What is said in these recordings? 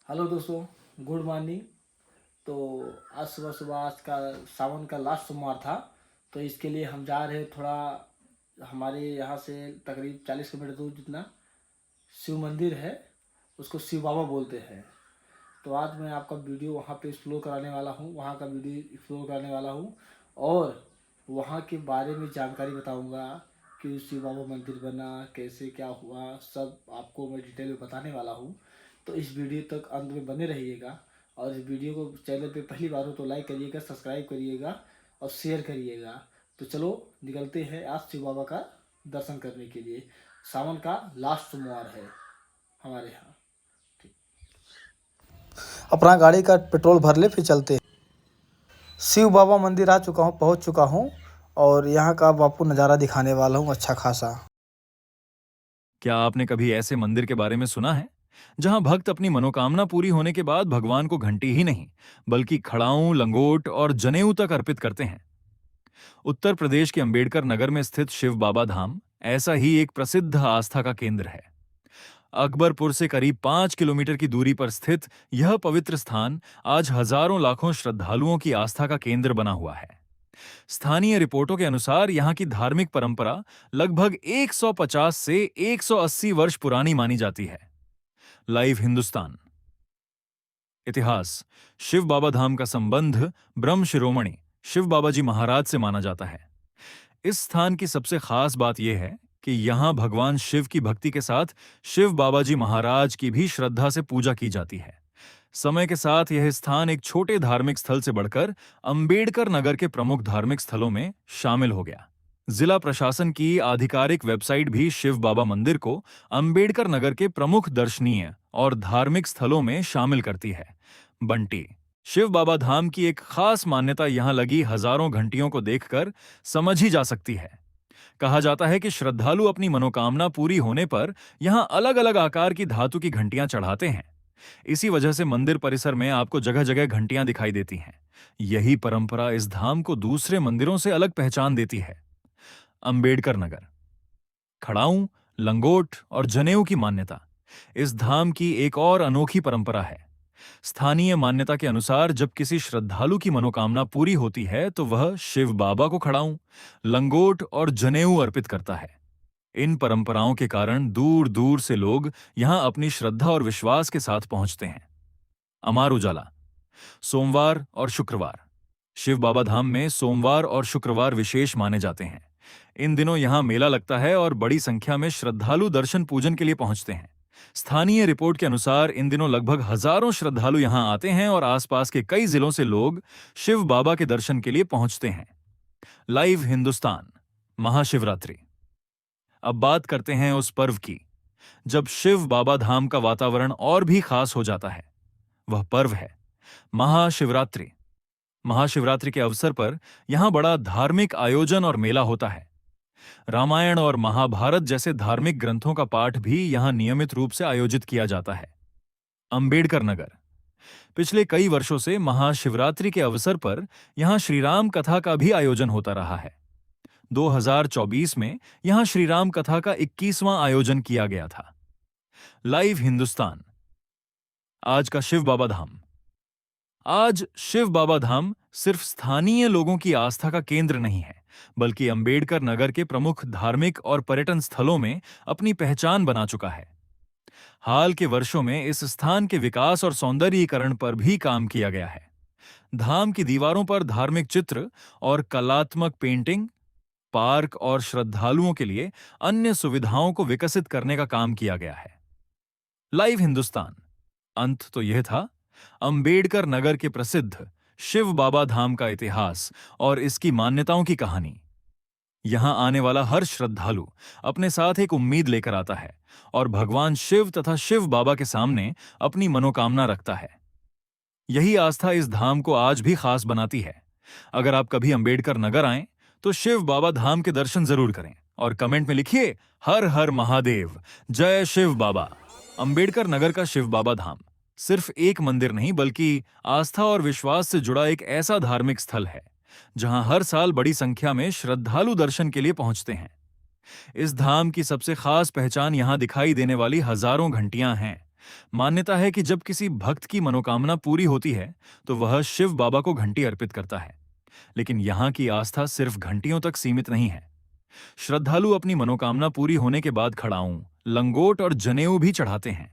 Hello दोस्तों, good morning. तो आज सुबह सुबह आज का सावन का लास्ट सोमवार था। तो इसके लिए हम जा रहे थोड़ा हमारे यहाँ से तकरीब 40 किलोमीटर दूर जितना शिव मंदिर है, उसको शिव बाबा बोलते हैं। तो आज मैं आपका वीडियो वहाँ पे एक्सप्लोर कराने वाला हूँ, वहाँ का वीडियो एक्सप्लोर कराने वाला हूँ और वहाँ के बारे में जानकारी बताऊँगा कि शिव बाबा मंदिर बना, कैसे क्या हुआ, सब आपको मैं डिटेल में बताने वाला हूँ। तो इस वीडियो तक अंत में बने रहिएगा और इस वीडियो को चैनल पे पहली बार हो तो लाइक करिएगा, सब्सक्राइब करिएगा और शेयर करिएगा। तो चलो निकलते हैं आज शिव बाबा का दर्शन करने के लिए। सावन का लास्ट सोमवार है हमारे यहाँ। अपना गाड़ी का पेट्रोल भर ले फिर चलते हैं। शिव बाबा मंदिर आ चुका हूँ, पहुँच चुका हूँ और यहाँ का आपको नज़ारा दिखाने वाला हूँ अच्छा खासा। क्या आपने कभी ऐसे मंदिर के बारे में सुना है जहां भक्त अपनी मनोकामना पूरी होने के बाद भगवान को घंटी ही नहीं बल्कि खड़ाऊं, लंगोट और जनेऊ तक अर्पित करते हैं? उत्तर प्रदेश के अंबेडकर नगर में स्थित शिव बाबा धाम ऐसा ही एक प्रसिद्ध आस्था का केंद्र है। अकबरपुर से करीब 5 किलोमीटर की दूरी पर स्थित यह पवित्र स्थान आज हजारों लाखों श्रद्धालुओं की आस्था का केंद्र बना हुआ है। स्थानीय रिपोर्टों के अनुसार यहां की धार्मिक परंपरा लगभग 150 से 180 वर्ष पुरानी मानी जाती है। लाइव हिंदुस्तान। इतिहास। शिव बाबा धाम का संबंध ब्रह्म शिरोमणि शिव बाबा जी महाराज से माना जाता है। इस स्थान की सबसे खास बात यह है कि यहां भगवान शिव की भक्ति के साथ शिव बाबा जी महाराज की भी श्रद्धा से पूजा की जाती है। समय के साथ यह स्थान एक छोटे धार्मिक स्थल से बढ़कर अंबेडकर नगर के प्रमुख धार्मिक स्थलों में शामिल हो गया। जिला प्रशासन की आधिकारिक वेबसाइट भी शिव बाबा मंदिर को अंबेडकर नगर के प्रमुख दर्शनीय और धार्मिक स्थलों में शामिल करती है। बंटी। शिव बाबा धाम की एक खास मान्यता यहां लगी हजारों घंटियों को देखकर समझ ही जा सकती है। कहा जाता है कि श्रद्धालु अपनी मनोकामना पूरी होने पर यहां अलग अलग आकार की धातु की घंटियां चढ़ाते हैं। इसी वजह से मंदिर परिसर में आपको जगह जगह घंटियां दिखाई देती हैं। यही परंपरा इस धाम को दूसरे मंदिरों से अलग पहचान देती है। अंबेडकर नगर। खड़ाऊं, लंगोट और जनेऊ की मान्यता इस धाम की एक और अनोखी परंपरा है। स्थानीय मान्यता के अनुसार जब किसी श्रद्धालु की मनोकामना पूरी होती है तो वह शिव बाबा को खड़ाऊं, लंगोट और जनेऊ अर्पित करता है। इन परंपराओं के कारण दूर दूर से लोग यहां अपनी श्रद्धा और विश्वास के साथ पहुंचते हैं। अमर उजाला। सोमवार और शुक्रवार। शिव बाबा धाम में सोमवार और शुक्रवार विशेष माने जाते हैं। इन दिनों यहां मेला लगता है और बड़ी संख्या में श्रद्धालु दर्शन पूजन के लिए पहुंचते हैं। स्थानीय रिपोर्ट के अनुसार इन दिनों लगभग हजारों श्रद्धालु यहां आते हैं और आसपास के कई जिलों से लोग शिव बाबा के दर्शन के लिए पहुंचते हैं। लाइव हिंदुस्तान। महाशिवरात्रि। अब बात करते हैं उस पर्व की जब शिव बाबा धाम का वातावरण और भी खास हो जाता है। वह पर्व है महाशिवरात्रि। महाशिवरात्रि के अवसर पर यहां बड़ा धार्मिक आयोजन और मेला होता है। रामायण और महाभारत जैसे धार्मिक ग्रंथों का पाठ भी यहां नियमित रूप से आयोजित किया जाता है। अंबेडकर नगर। पिछले कई वर्षों से महाशिवरात्रि के अवसर पर यहां श्रीराम कथा का भी आयोजन होता रहा है। 2024 में यहां श्रीराम कथा का 21वां आयोजन किया गया था। लाइव हिंदुस्तान। आज का शिव बाबा धाम। आज शिव बाबा धाम सिर्फ स्थानीय लोगों की आस्था का केंद्र नहीं है बल्कि अंबेडकर नगर के प्रमुख धार्मिक और पर्यटन स्थलों में अपनी पहचान बना चुका है। हाल के वर्षों में इस स्थान के विकास और सौंदर्यीकरण पर भी काम किया गया है। धाम की दीवारों पर धार्मिक चित्र और कलात्मक पेंटिंग, पार्क और श्रद्धालुओं के लिए अन्य सुविधाओं को विकसित करने का काम किया गया है। लाइव हिंदुस्तान। अंत तो यह था अंबेडकर नगर के प्रसिद्ध शिव बाबा धाम का इतिहास और इसकी मान्यताओं की कहानी। यहां आने वाला हर श्रद्धालु अपने साथ एक उम्मीद लेकर आता है और भगवान शिव तथा शिव बाबा के सामने अपनी मनोकामना रखता है। यही आस्था इस धाम को आज भी खास बनाती है। अगर आप कभी अंबेडकर नगर आएं तो शिव बाबा धाम के दर्शन जरूर करें और कमेंट में लिखिए हर हर महादेव, जय शिव बाबा। अंबेडकर नगर का शिव बाबा धाम सिर्फ एक मंदिर नहीं बल्कि आस्था और विश्वास से जुड़ा एक ऐसा धार्मिक स्थल है जहां हर साल बड़ी संख्या में श्रद्धालु दर्शन के लिए पहुंचते हैं। इस धाम की सबसे खास पहचान यहां दिखाई देने वाली हजारों घंटियां हैं मान्यता है कि जब किसी भक्त की मनोकामना पूरी होती है तो वह शिव बाबा को घंटी अर्पित करता है। लेकिन यहाँ की आस्था सिर्फ घंटियों तक सीमित नहीं है। श्रद्धालु अपनी मनोकामना पूरी होने के बाद खड़ाऊं, लंगोट और जनेऊ भी चढ़ाते हैं।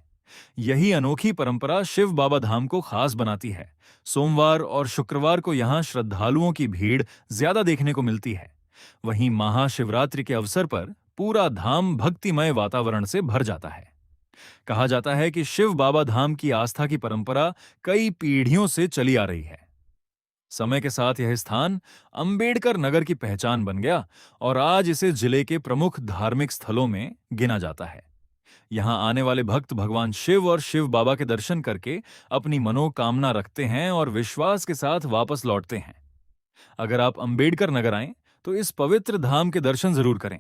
यही अनोखी परंपरा शिव बाबा धाम को खास बनाती है। सोमवार और शुक्रवार को यहाँ श्रद्धालुओं की भीड़ ज्यादा देखने को मिलती है। वहीं महाशिवरात्रि के अवसर पर पूरा धाम भक्तिमय वातावरण से भर जाता है। कहा जाता है कि शिव बाबा धाम की आस्था की परंपरा कई पीढ़ियों से चली आ रही है। समय के साथ यह स्थान अंबेडकर नगर की पहचान बन गया और आज इसे जिले के प्रमुख धार्मिक स्थलों में गिना जाता है। यहाँ आने वाले भक्त भगवान शिव और शिव बाबा के दर्शन करके अपनी मनोकामना रखते हैं और विश्वास के साथ वापस लौटते हैं। अगर आप अंबेडकर नगर आएं तो इस पवित्र धाम के दर्शन जरूर करें।